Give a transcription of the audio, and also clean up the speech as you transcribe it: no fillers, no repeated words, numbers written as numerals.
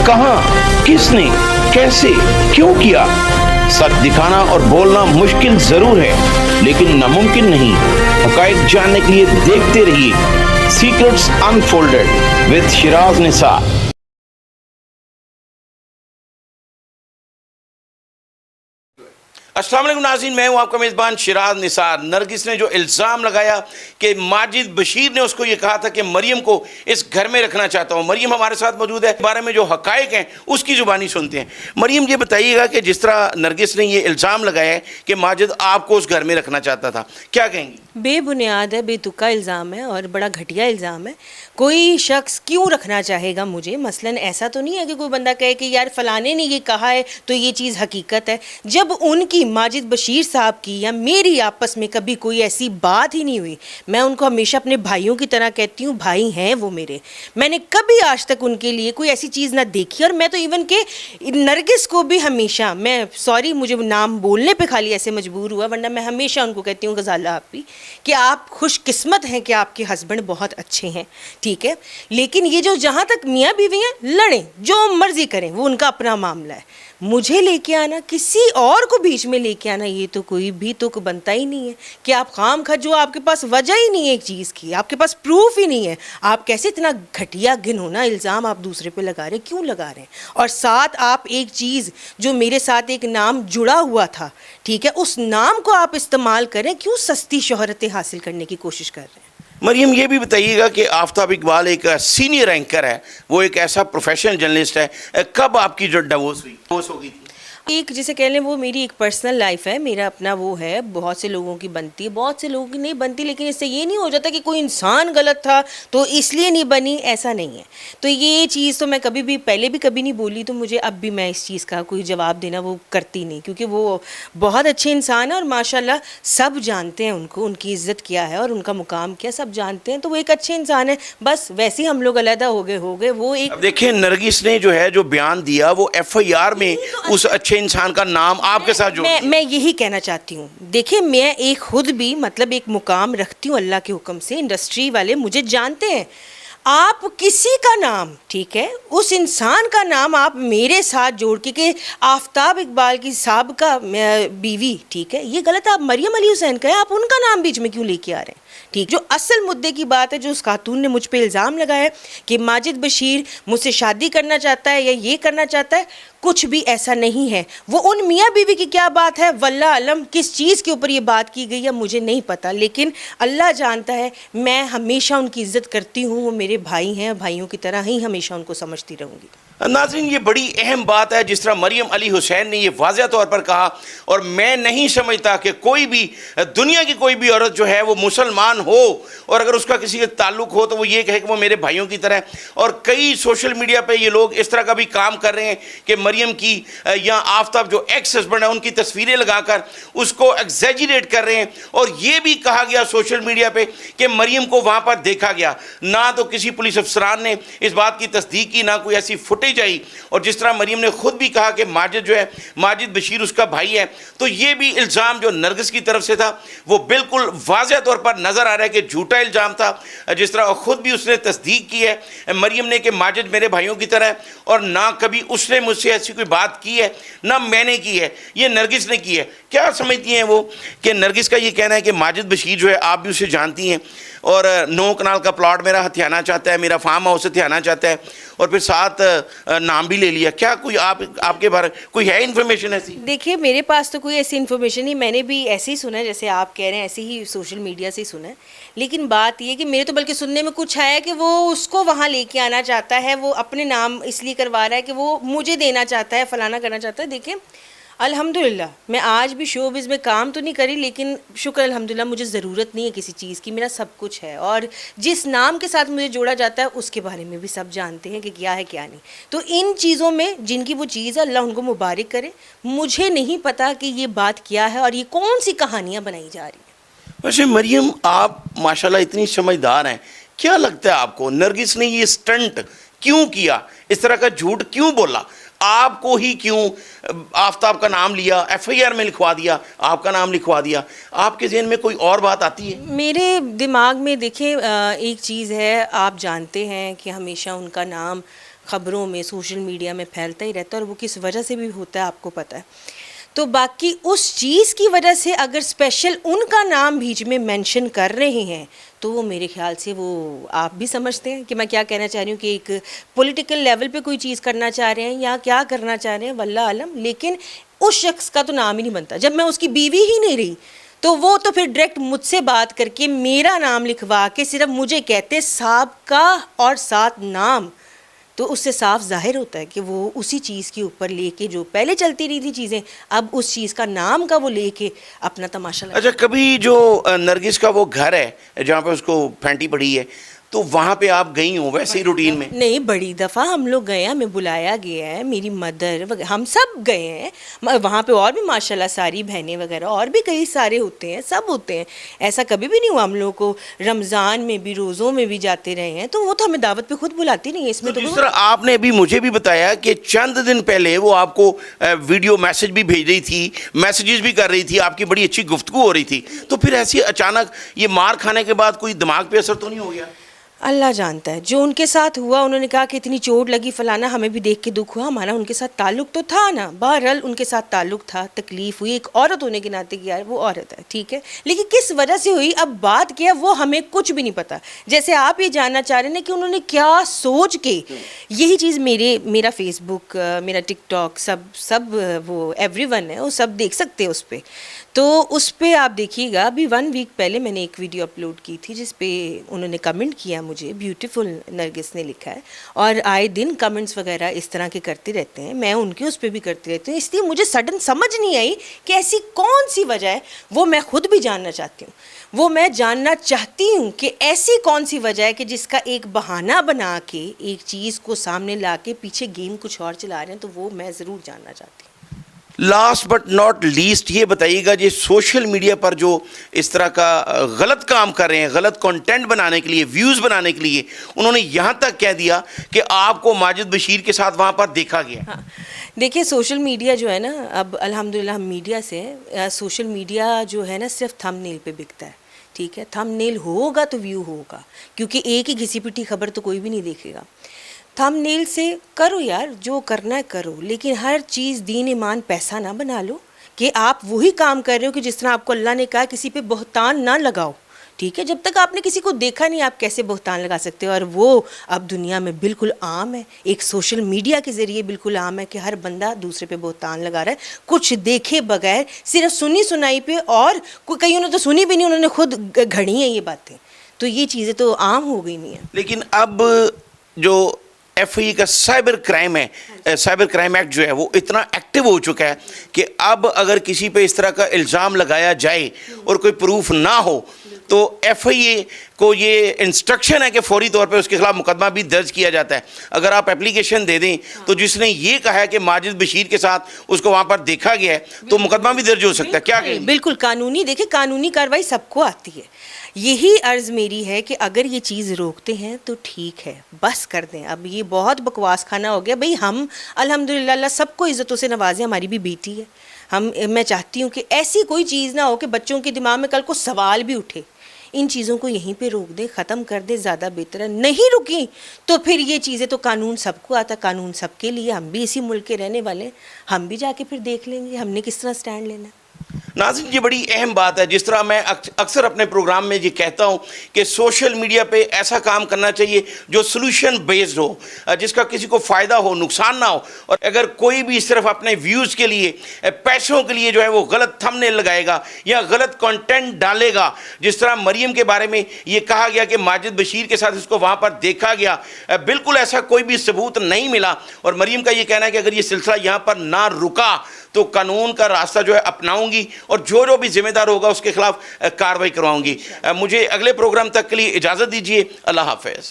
کہاں, کس نے, کیسے, کیوں کیا؟ سچ دکھانا اور بولنا مشکل ضرور ہے لیکن ناممکن نہیں. حقائق جاننے کے لیے دیکھتے رہیے سیکرٹس انفولڈڈ وتھ شیراز نثار. السلام علیکم ناظرین, میں ہوں آپ کا میزبان شیراز نثار. نرگس نے جو الزام لگایا کہ ماجد بشیر نے اس کو یہ کہا تھا کہ مریم کو اس گھر میں رکھنا چاہتا ہوں. مریم ہمارے ساتھ موجود ہے, اس بارے میں جو حقائق ہیں اس کی زبانی سنتے ہیں. مریم یہ بتائیے گا کہ جس طرح نرگس نے یہ الزام لگایا ہے کہ ماجد آپ کو اس گھر میں رکھنا چاہتا تھا, کیا کہیں گی؟ بے بنیاد ہے, بے تکا الزام ہے اور بڑا گھٹیا الزام ہے. کوئی شخص کیوں رکھنا چاہے گا مجھے؟ مثلاً ایسا تو نہیں ہے کہ کوئی بندہ کہے کہ یار فلانے نے یہ کہا ہے تو یہ چیز حقیقت ہے. جب ان کی ماجد بشیر صاحب کی یا میری آپس میں کبھی کوئی ایسی بات ہی نہیں ہوئی. میں ان کو ہمیشہ اپنے بھائیوں کی طرح کہتی ہوں, بھائی ہیں وہ میرے. میں نے کبھی آج تک ان کے لیے کوئی ایسی چیز نہ دیکھی. اور میں تو ایون کہ نرگس کو بھی ہمیشہ, میں سوری مجھے نام بولنے پہ خالی ایسے مجبور ہوا, ورنہ میں ہمیشہ ان کو کہتی ہوں غزالہ آپ بھی, کہ آپ خوش قسمت ہیں کہ آپ کے ہسبینڈ بہت اچھے ہیں, ٹھیک ہے. لیکن یہ جو جہاں تک میاں بیوی ہیں لڑیں جو مرضی کریں, وہ ان کا اپنا معاملہ ہے. مجھے لے کے آنا, کسی اور کو بیچ میں لے کے آنا, یہ تو کوئی بھی تک بنتا ہی نہیں ہے. کہ آپ خام خواہ, جو آپ کے پاس وجہ ہی نہیں ہے ایک چیز کی, آپ کے پاس پروف ہی نہیں ہے, آپ کیسے اتنا گھٹیا گھنونا الزام آپ دوسرے پہ لگا رہے ہیں؟ کیوں لگا رہے ہیں؟ اور ساتھ آپ ایک چیز جو میرے ساتھ ایک نام جڑا ہوا تھا, ٹھیک ہے, اس نام کو آپ استعمال کریں, کیوں سستی شہرتیں حاصل کرنے کی کوشش کر رہے ہیں؟ مریم یہ بھی بتائیے گا کہ آفتاب اقبال ایک سینئر اینکر ہے, وہ ایک ایسا پروفیشنل جرنلسٹ ہے, کب آپ کی جو ڈیوورس ہو گئی تھی؟ ایک جسے کہہ لیں وہ میری ایک پرسنل لائف ہے, میرا اپنا وہ ہے, بہت سے لوگوں کی بنتی ہے, بہت سے لوگوں کی نہیں بنتی, لیکن اس سے یہ نہیں ہو جاتا کہ کوئی انسان غلط تھا تو اس لیے نہیں بنی, ایسا نہیں ہے. تو یہ چیز تو میں کبھی بھی پہلے بھی کبھی نہیں بولی, تو مجھے اب بھی میں اس چیز کا کوئی جواب دینا وہ کرتی نہیں, کیونکہ وہ بہت اچھے انسان ہیں اور ماشاءاللہ سب جانتے ہیں ان کو, ان کی عزت کیا ہے اور ان کا مقام کیا سب جانتے ہیں. تو وہ ایک اچھے انسان ہے, بس ویسے ہی ہم لوگ علیحدہ ہو گئے. وہ ایک اب دیکھیں نرگس نے جو ہے جو بیان دیا وہ ایف آئی آر میں اس اچھے انسان کا نام آپ کے ساتھ جوڑ دیا. میں یہی کہنا چاہتی ہوں, دیکھیں میں ایک خود بھی مطلب ایک مقام رکھتی ہوں اللہ کے حکم سے, انڈسٹری والے مجھے جانتے ہیں. آپ کسی کا نام, ٹھیک ہے, اس انسان کا نام آپ میرے ساتھ جوڑ کے کہ آفتاب اقبال کی سابقہ بیوی, ٹھیک ہے, یہ غلط ہے. آپ مریم علی حسین کا ہے, آپ ان کا نام بیچ میں کیوں لے کے آ رہے ہیں؟ ٹھیک, جو اصل مدعے کی بات ہے, جو اس خاتون نے مجھ پہ الزام لگایا ہے کہ ماجد بشیر مجھ سے شادی کرنا چاہتا ہے یا یہ کرنا چاہتا ہے, کچھ بھی ایسا نہیں ہے. وہ ان میاں بیوی کی کیا بات ہے, واللہ علم کس چیز کے اوپر یہ بات کی گئی ہے مجھے نہیں پتا, لیکن اللہ جانتا ہے. میں ہمیشہ ان کی عزت کرتی ہوں, وہ میرے بھائی ہیں, بھائیوں کی طرح ہی ہمیشہ ان کو سمجھتی رہوں گی. ناظرین یہ بڑی اہم بات ہے جس طرح مریم علی حسین نے یہ واضح طور پر کہا, اور میں نہیں سمجھتا کہ کوئی بھی دنیا کی کوئی بھی عورت جو ہے وہ مسلمان ہو اور اگر اس کا کسی کے تعلق ہو تو وہ یہ کہے کہ وہ میرے بھائیوں کی طرح ہے. اور کئی سوشل میڈیا پہ یہ لوگ اس طرح کا بھی کام کر رہے ہیں کہ مریم کی یا آفتاب جو ایکس ہسبینڈ ہے ان کی تصویریں لگا کر اس کو ایگزیجریٹ کر رہے ہیں. اور یہ بھی کہا گیا سوشل میڈیا پہ کہ مریم کو وہاں پر دیکھا گیا, نہ تو کسی پولیس افسران نے اس بات کی تصدیق کی, نہ کوئی ایسی فوٹیج آئی. اور جس طرح مریم نے خود بھی کہا کہ ماجد جو ہے, ماجد بشیر اس کا بھائی ہے, تو یہ بھی الزام جو نرگس کی طرف سے تھا وہ بالکل واضح طور پر نظر آ رہا ہے کہ جھوٹا الزام تھا. جس طرح خود بھی اس نے تصدیق کی ہے مریم نے کہ ماجد میرے بھائیوں کی طرح ہے, اور نہ کبھی اس نے مجھ سے ایسی کوئی بات کی ہے, نہ میں نے کی ہے, یہ نرگس نے کی ہے. کیا سمجھتی ہیں وہ کہ نرگس کا یہ کہنا ہے کہ ماجد بشیر جو ہے, آپ بھی اسے جانتی ہیں, اور 9 کنال کا پلاٹ میرا ہتھیانا چاہتا ہے, میرا فارم ہاؤس ہتھیانا چاہتا ہے, اور پھر ساتھ نام بھی لے لیا. کیا کوئی آپ کے بارے کوئی ہے انفارمیشن ایسی؟ دیکھیے میرے پاس تو کوئی ایسی انفارمیشن نہیں, میں نے بھی ایسے ہی سنا ہے جیسے آپ کہہ رہے ہیں, ایسے ہی سوشل میڈیا سے ہی سنا ہے. لیکن بات یہ کہ میرے تو بلکہ سننے میں کچھ آیا کہ وہ اس کو وہاں لے کے آنا چاہتا ہے, وہ اپنے نام اس لیے کروا رہا ہے کہ وہ مجھے دینا چاہتا ہے, فلانا کرنا چاہتا ہے. دیکھیں الحمدللہ میں آج بھی شوبز میں کام تو نہیں کری, لیکن شکر الحمدللہ مجھے ضرورت نہیں ہے کسی چیز کی, میرا سب کچھ ہے. اور جس نام کے ساتھ مجھے جوڑا جاتا ہے اس کے بارے میں بھی سب جانتے ہیں کہ کیا ہے کیا نہیں. تو ان چیزوں میں جن کی وہ چیز ہے اللہ ان کو مبارک کرے. مجھے نہیں پتا کہ یہ بات کیا ہے اور یہ کون سی کہانیاں بنائی جا رہی ہیں. ویسے مریم آپ ماشاءاللہ اتنی سمجھدار ہیں, کیا لگتا ہے آپ کو نرگس نے یہ سٹنٹ کیوں کیا, اس طرح کا جھوٹ کیوں بولا, آپ کو ہی کیوں آفتاب کا نام لیا, ایف آئی آر میں لکھوا دیا, آپ کا نام لکھوا دیا؟ آپ کے ذہن میں کوئی اور بات آتی ہے؟ میرے دماغ میں دیکھیں ایک چیز ہے, آپ جانتے ہیں کہ ہمیشہ ان کا نام خبروں میں سوشل میڈیا میں پھیلتا ہی رہتا ہے، اور وہ کس وجہ سے بھی ہوتا ہے آپ کو پتہ ہے. تو باقی اس چیز کی وجہ سے اگر اسپیشل ان کا نام بیچ میں مینشن کر رہے ہیں تو وہ میرے خیال سے وہ آپ بھی سمجھتے ہیں کہ میں کیا کہنا چاہ رہی ہوں، کہ ایک پولیٹیکل لیول پہ کوئی چیز کرنا چاہ رہے ہیں یا کیا کرنا چاہ رہے ہیں واللہ عالم. لیکن اس شخص کا تو نام ہی نہیں بنتا. جب میں اس کی بیوی ہی نہیں رہی تو وہ تو پھر ڈائریکٹ مجھ سے بات کر کے میرا نام لکھوا کے صرف مجھے کہتے سابقہ اور ساتھ نام، تو اس سے صاف ظاہر ہوتا ہے کہ وہ اسی چیز کے اوپر لے کے جو پہلے چلتی رہی تھی چیزیں، اب اس چیز کا نام کا وہ لے کے اپنا تماشا لگا. اچھا، کبھی جو نرگس کا وہ گھر ہے جہاں پہ اس کو پھینٹی پڑی ہے، تو وہاں پہ آپ گئی ہوں ویسے ہی روٹین میں؟ نہیں، بڑی دفعہ ہم لوگ گئے ہیں، ہمیں بلایا گیا ہے، میری مدر ہم سب گئے ہیں وہاں پہ، اور بھی ماشاءاللہ ساری بہنیں وغیرہ اور بھی کئی سارے ہوتے ہیں، سب ہوتے ہیں. ایسا کبھی بھی نہیں ہوا. ہم لوگ کو رمضان میں بھی روزوں میں بھی جاتے رہے ہیں، تو وہ تو ہمیں دعوت پہ خود بلاتی نہیں ہے. اس میں تو جس طرح آپ نے ابھی مجھے بھی بتایا کہ چند دن پہلے وہ آپ کو ویڈیو میسج بھی بھیج رہی تھی، میسیجز بھی کر رہی تھی، آپ کی بڑی اچھی گفتگو ہو رہی تھی، تو پھر ایسی اچانک یہ مار کھانے کے بعد کوئی دماغ پہ اثر تو نہیں ہو گیا؟ اللہ جانتا ہے جو ان کے ساتھ ہوا. انہوں نے کہا کہ اتنی چوٹ لگی فلانا، ہمیں بھی دیکھ کے دکھ ہوا. ہمارا ان کے ساتھ تعلق تو تھا نا، بہرحال ان کے ساتھ تعلق تھا، تکلیف ہوئی ایک عورت ہونے کے ناطے کی، یار وہ عورت ہے ٹھیک ہے، لیکن کس وجہ سے ہوئی اب بات کیا وہ ہمیں کچھ بھی نہیں پتا. جیسے آپ یہ جاننا چاہ رہے ہیں کہ انہوں نے کیا سوچ کے، یہی چیز میرا فیس بک، میرا ٹک ٹاک، سب وہ ایوری ون ہے، وہ سب دیکھ سکتے ہیں اس پہ. تو اس پہ آپ دیکھیے گا ابھی 1 ویک پہلے میں نے ایک ویڈیو اپلوڈ کی تھی جس پہ انہوں نے کمنٹ کیا مجھے، بیوٹیفل نرگس نے لکھا ہے، اور آئے دن کمنٹس وغیرہ اس طرح کے کرتے رہتے ہیں، میں ان کے اس پہ بھی کرتی رہتی ہوں. اس لیے مجھے سڈن سمجھ نہیں آئی کہ ایسی کون سی وجہ ہے. وہ میں خود بھی جاننا چاہتی ہوں، وہ میں جاننا چاہتی ہوں کہ ایسی کون سی وجہ ہے کہ جس کا ایک بہانہ بنا کے ایک چیز کو سامنے لا کے پیچھے گیم کچھ اور چلا رہے ہیں. تو وہ میں ضرور جاننا چاہتی ہوں. لاسٹ بٹ ناٹ لیسٹ یہ بتائیے گا، جو سوشل میڈیا پر جو اس طرح کا غلط کام کر رہے ہیں، غلط کنٹینٹ بنانے کے لیے، ویوز بنانے کے لیے، انہوں نے یہاں تک کہہ دیا کہ آپ کو ماجد بشیر کے ساتھ وہاں پر دیکھا گیا. ہاں دیکھیے، سوشل میڈیا جو ہے نا، اب الحمدللہ ہم میڈیا سے، سوشل میڈیا جو ہے نا صرف تھم نیل پہ بکتا ہے. ٹھیک ہے، تھم نیل ہوگا تو ویو ہوگا، کیونکہ ایک ہی گھسی پٹی خبر تو کوئی بھی نہیں دیکھے گا. تھم نیل سے کرو یار جو کرنا ہے کرو، لیکن ہر چیز دین ایمان پیسہ نہ بنا لو کہ آپ وہی کام کر رہے ہو کہ جس طرح آپ کو اللہ نے کہا کسی پہ بہتان نہ لگاؤ. ٹھیک ہے، جب تک آپ نے کسی کو دیکھا نہیں آپ کیسے بہتان لگا سکتے ہو. اور وہ اب دنیا میں بالکل عام ہے، ایک سوشل میڈیا کے ذریعے بالکل عام ہے کہ ہر بندہ دوسرے پہ بہتان لگا رہا ہے کچھ دیکھے بغیر، صرف سنی سنائی پہ، اور کئیوں نے تو سنی بھی نہیں، انہوں نے خود گھڑی ہیں یہ باتیں. تو یہ چیزیں تو عام ہو گئی نہیں ہیں. لیکن اب جو ایف آئی کا سائبر کرائم ہے، سائبر کرائم ایکٹ جو ہے وہ اتنا ایکٹیو ہو چکا ہے کہ اب اگر کسی پہ اس طرح کا الزام لگایا جائے اور کوئی پروف نہ ہو تو ایف آئی اے کو یہ انسٹرکشن ہے کہ فوری طور پہ اس کے خلاف مقدمہ بھی درج کیا جاتا ہے. اگر آپ اپلیکیشن دے دیں تو جس نے یہ کہا ہے کہ ماجد بشیر کے ساتھ اس کو وہاں پر دیکھا گیا ہے تو مقدمہ بھی درج ہو سکتا ہے. کیا کہیں گے؟ بالکل قانونی، دیکھیں قانونی کارروائی سب کو آتی ہے. یہی عرض میری ہے کہ اگر یہ چیز روکتے ہیں تو ٹھیک ہے، بس کر دیں. اب یہ بہت بکواس خانہ ہو گیا. بھئی ہم الحمدللہ اللہ سب کو عزتوں سے نوازے، ہماری بھی بیٹی ہے. میں چاہتی ہوں کہ ایسی کوئی چیز نہ ہو کہ بچوں کے دماغ میں کل کو سوال بھی اٹھے. ان چیزوں کو یہیں پہ روک دیں، ختم کر دیں، زیادہ بہتر ہے. نہیں رکیں تو پھر یہ چیزیں تو قانون سب کو آتا ہے، قانون سب کے لیے. ہم بھی اسی ملک کے رہنے والے ہیں، ہم بھی جا کے پھر دیکھ لیں گے ہم نے کس طرح سٹینڈ لینا ہے. ناظرین، یہ بڑی اہم بات ہے. جس طرح میں اکثر اپنے پروگرام میں یہ کہتا ہوں کہ سوشل میڈیا پہ ایسا کام کرنا چاہیے جو سلوشن بیسڈ ہو، جس کا کسی کو فائدہ ہو، نقصان نہ ہو. اور اگر کوئی بھی صرف اپنے ویوز کے لیے، پیسوں کے لیے جو ہے وہ غلط تھم نیل لگائے گا یا غلط کنٹینٹ ڈالے گا، جس طرح مریم کے بارے میں یہ کہا گیا کہ ماجد بشیر کے ساتھ اس کو وہاں پر دیکھا گیا، بالکل ایسا کوئی بھی ثبوت نہیں ملا. اور مریم کا یہ کہنا ہے کہ اگر یہ سلسلہ یہاں پر نہ رکا تو قانون کا راستہ جو ہے اپناؤں گی اور جو بھی ذمہ دار ہوگا اس کے خلاف کارروائی کرواؤں گی. مجھے اگلے پروگرام تک کے لیے اجازت دیجیے. اللہ حافظ.